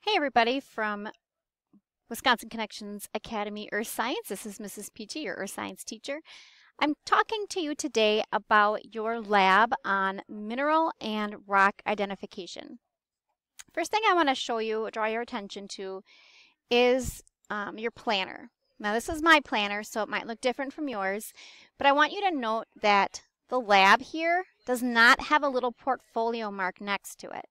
Hey everybody from Wisconsin Connections Academy Earth Science. This is Mrs. Peachy, your Earth Science teacher. I'm talking to you today about your lab on mineral and rock identification. First thing I want to show you, draw your attention to, is your planner. Now this is my planner, so it might look different from yours, but I want you to note that the lab here does not have a little portfolio mark next to it.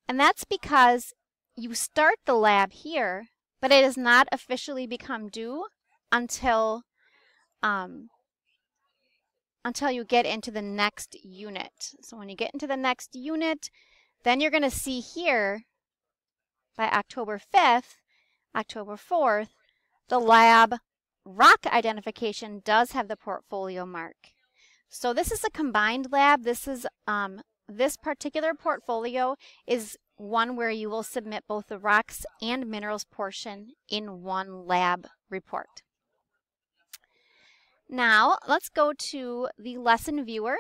And that's because you start the lab here, but it does not officially become due until you get into the next unit. So when you get into the next unit, then you're going to see here by October 5th, October 4th, the lab rock identification does have the portfolio mark. So this is a combined lab. This is this particular portfolio is one where you will submit both the rocks and minerals portion in one lab report. Now let's go to the lesson viewer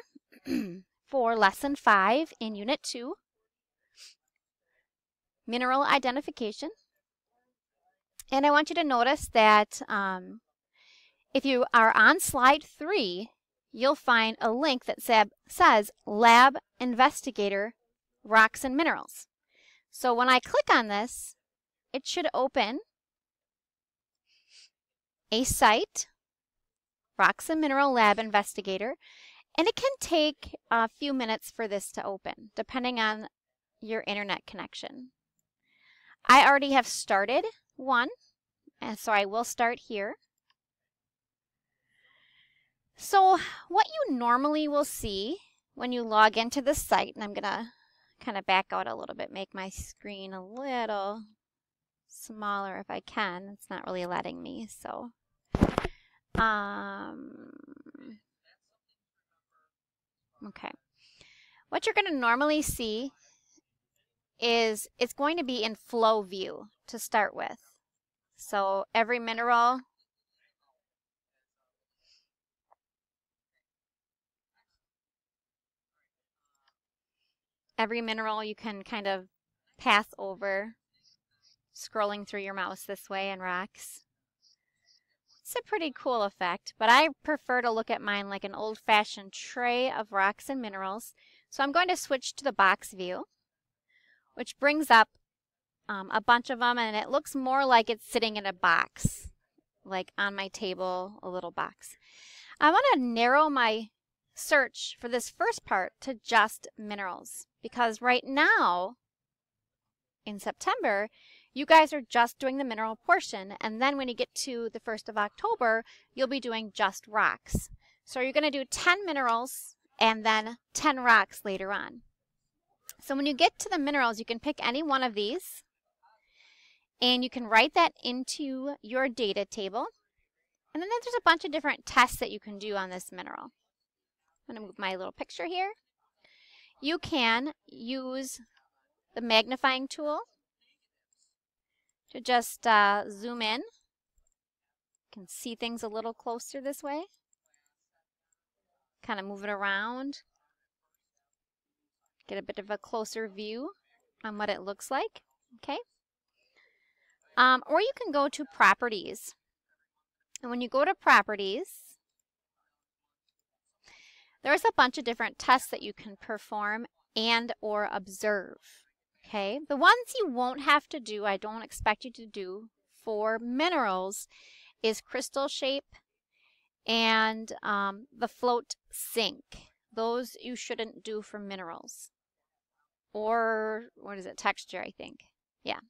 for lesson 5 in unit 2, mineral identification. And I want you to notice that if you are on slide 3, you'll find a link that says Lab Investigator Rocks and Minerals. So when I click on this, it should open a site, Rocks and Mineral Lab Investigator, and it can take a few minutes for this to open, depending on your internet connection. I already have started one, and so I will start here. So what you normally will see when you log into the site, and I'm going to kind of back out a little bit, make my screen a little smaller if I can. It's not really letting me, so. Okay. What you're going to normally see is it's going to be in flow view to start with. So every mineral you can kind of pass over, scrolling through your mouse this way in rocks. It's a pretty cool effect, but I prefer to look at mine like an old-fashioned tray of rocks and minerals. So I'm going to switch to the box view, which brings up a bunch of them, and it looks more like it's sitting in a box, like on my table, a little box. I want to narrow my search for this first part to just minerals, because right now in September you guys are just doing the mineral portion, and then when you get to the 1st of October you'll be doing just rocks. So you're going to do 10 minerals and then 10 rocks later on. So when you get to the minerals, you can pick any one of these and you can write that into your data table, and then there's a bunch of different tests that you can do on this mineral. I'm going to move my little picture here. You can use the magnifying tool to just zoom in. You can see things a little closer this way. Kind of move it around. Get a bit of a closer view on what it looks like. Okay. Or you can go to properties. And when you go to properties, there's a bunch of different tests that you can perform and or observe. Okay, the ones you won't have to do, I don't expect you to do for minerals, is crystal shape and the float sink. Those you shouldn't do for minerals. Or what is it? Texture, I think. Yeah.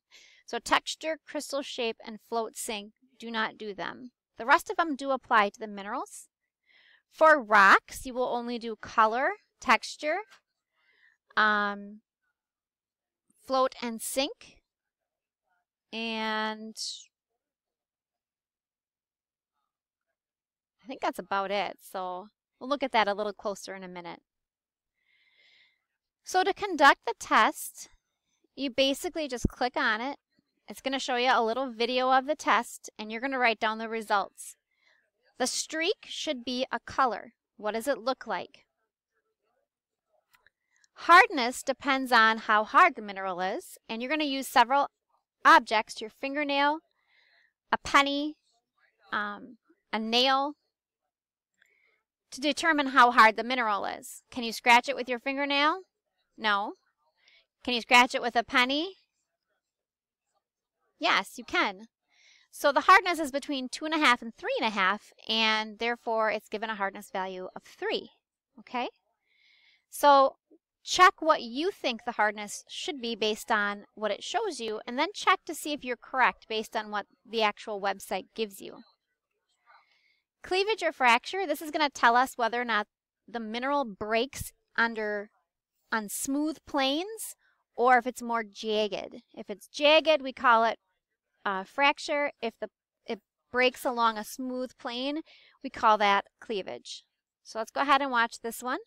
So texture, crystal shape, and float sink, do not do them. The rest of them do apply to the minerals. For rocks, you will only do color, texture, float and sink, and I think that's about it. So we'll look at that a little closer in a minute. So to conduct the test, you basically just click on it. It's going to show you a little video of the test, and you're going to write down the results. The streak should be a color. What does it look like? Hardness depends on how hard the mineral is, and you're going to use several objects, your fingernail, a penny, a nail, to determine how hard the mineral is. Can you scratch it with your fingernail? No. Can you scratch it with a penny? Yes, you can. So the hardness is between 2.5 and 3.5, and therefore it's given a hardness value of 3. Okay? So check what you think the hardness should be based on what it shows you, and then check to see if you're correct based on what the actual website gives you. Cleavage or fracture, this is going to tell us whether or not the mineral breaks on smooth planes or if it's more jagged. If it's jagged, we call it fracture. If it breaks along a smooth plane, we call that cleavage. So let's go ahead and watch this one.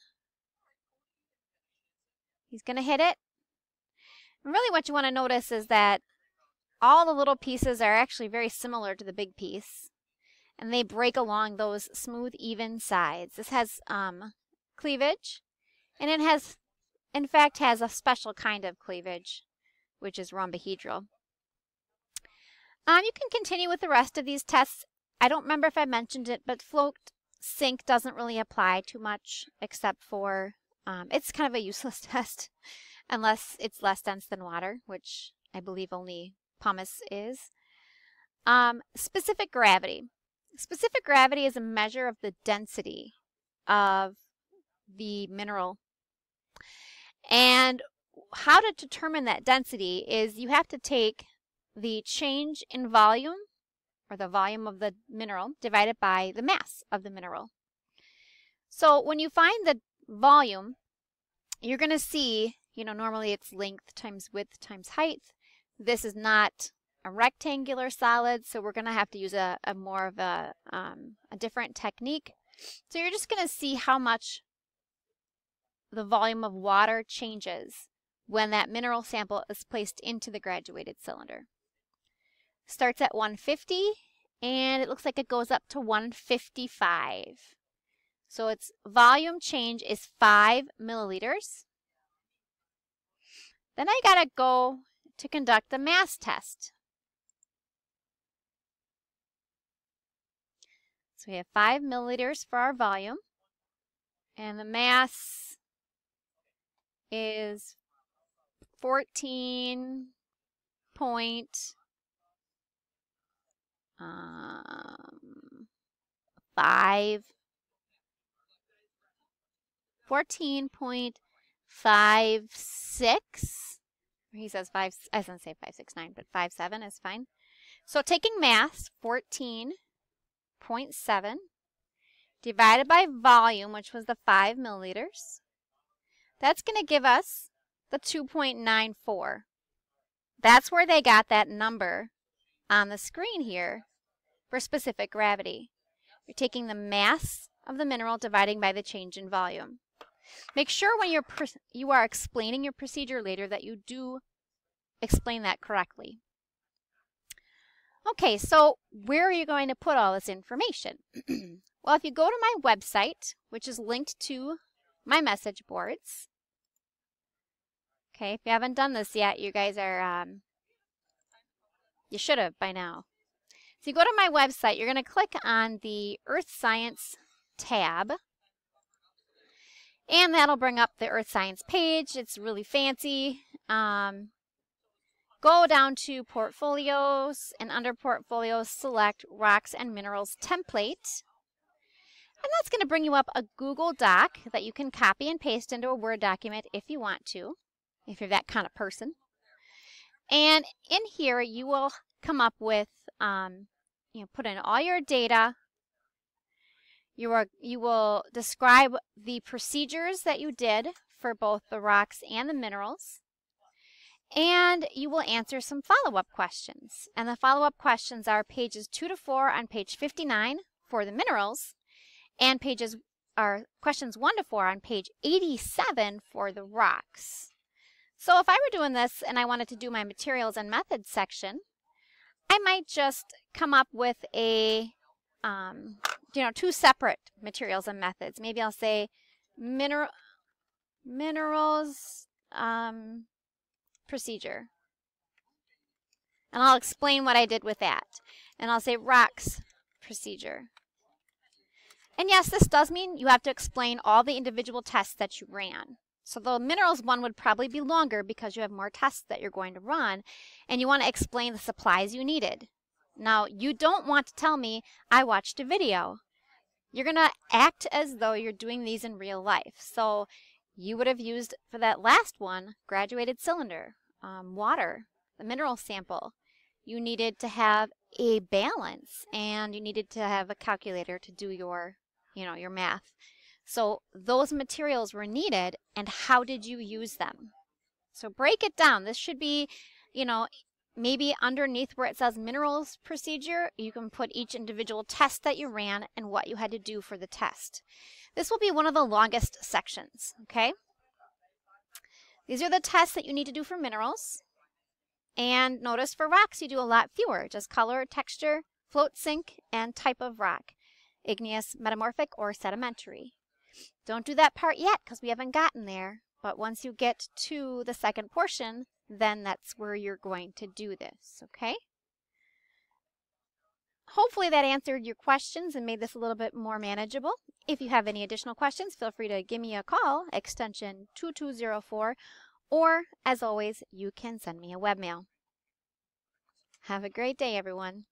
He's going to hit it. And really what you want to notice is that all the little pieces are actually very similar to the big piece, and they break along those smooth, even sides. This has cleavage, and it has, in fact, has a special kind of cleavage, which is rhombohedral. You can continue with the rest of these tests. I don't remember if I mentioned it, but float sink doesn't really apply too much, except for it's kind of a useless test unless it's less dense than water, which I believe only pumice is. Specific gravity. Specific gravity is a measure of the density of the mineral. And how to determine that density is you have to take the change in volume, or the volume of the mineral, divided by the mass of the mineral. So when you find the volume, you're going to see, normally it's length times width times height. This is not a rectangular solid, so we're going to have to use a more of a different technique. So you're just going to see how much the volume of water changes when that mineral sample is placed into the graduated cylinder. Starts at 150, and it looks like it goes up to 155. So its volume change is 5 milliliters. Then I gotta go to conduct the mass test. So we have 5 milliliters for our volume, and the mass is 14.5 14.56. He says 5, I was going to say 569, but 57 is fine. So taking mass, 14.7, divided by volume, which was the 5 milliliters, that's going to give us the 2.94. That's where they got that number on the screen here for specific gravity. You're taking the mass of the mineral dividing by the change in volume. Make sure when you are explaining your procedure later that you do explain that correctly. Okay, so where are you going to put all this information? Well, if you go to my website, which is linked to my message boards. Okay, if you haven't done this yet, you guys are, you should have by now. So you go to my website, you're going to click on the Earth Science tab, and that'll bring up the Earth Science page. It's really fancy. Go down to Portfolios, and under Portfolios, select Rocks and Minerals Template. And that's going to bring you up a Google Doc that you can copy and paste into a Word document if you want to, if you're that kind of person. And in here, you will come up with, put in all your data. You will describe the procedures that you did for both the rocks and the minerals. And you will answer some follow-up questions. And the follow-up questions are pages 2 to 4 on page 59 for the minerals, and questions 1 to 4 on page 87 for the rocks. So if I were doing this and I wanted to do my materials and methods section, I might just come up with a, 2 separate materials and methods. Maybe I'll say minerals procedure. And I'll explain what I did with that. And I'll say rocks procedure. And yes, this does mean you have to explain all the individual tests that you ran. So the minerals one would probably be longer because you have more tests that you're going to run, and you want to explain the supplies you needed. Now, you don't want to tell me, I watched a video. You're going to act as though you're doing these in real life. So you would have used, for that last one, graduated cylinder, water, the mineral sample. You needed to have a balance, and you needed to have a calculator to do your math. So those materials were needed, and how did you use them? So break it down. This should be, maybe underneath where it says minerals procedure, you can put each individual test that you ran and what you had to do for the test. This will be one of the longest sections, okay? These are the tests that you need to do for minerals. And notice for rocks, you do a lot fewer, just color, texture, float sink, and type of rock. Igneous, metamorphic, or sedimentary. Don't do that part yet because we haven't gotten there. But once you get to the second portion, then that's where you're going to do this, okay? Hopefully that answered your questions and made this a little bit more manageable. If you have any additional questions, feel free to give me a call, extension 2204, or as always, you can send me a webmail. Have a great day, everyone.